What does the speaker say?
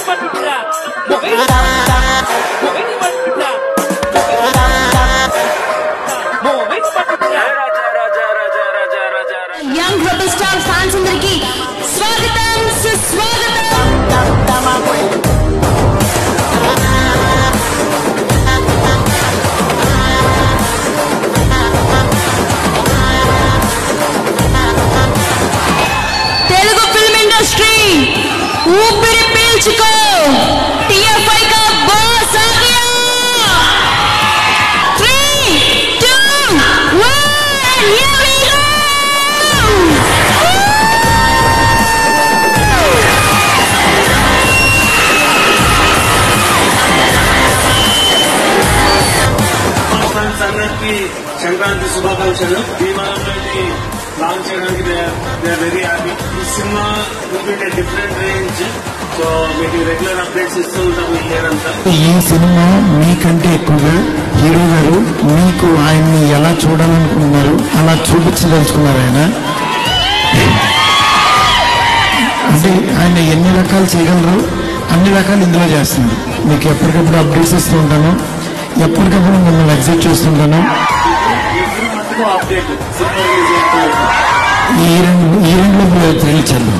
Young rebel star fans అందరికి స్వాగతం సుస్వాగతం. తెలుగు ఫిల్మ్ ఇండస్ట్రీ ఊపిరి పీల్చుకో, టీఎఫ్ఐ का बॉस आ गया. 3, 2, 1 here we go. అందరికీ సంక్రాంతి శుభాకాంక్షలు. భీమవరంలోకి లాంచ్ చేయడానికి దే ఆర్ వెరీ హ్యాపీ. ఈ సినిమా డిఫరెంట్ రేంజ్, సో మీకు రెగ్యులర్ అప్డేట్స్ ఇస్తూ ఉంటాము ఈ ఇయర్ అంతా. ఈ సినిమా మీకంటే ఎక్కువగా హీరో గారు మీకు ఆయన్ని ఎలా చూడాలనుకున్నారు అలా చూపించదలుచుకున్నారు. ఆయన అంటే ఆయన ఎన్ని రకాలు చేయగలరు అన్ని రకాలు ఇందులో చేస్తుంది. మీకు ఎప్పటికప్పుడు అప్డేట్స్ ఇస్తూ ఉంటాను, ఎప్పటికప్పుడు మిమ్మల్ని ఎగ్జైట్ చేస్తుంటాను. అప్డేట్ ఈ రెండు థ్రిల్ చేద్దాం.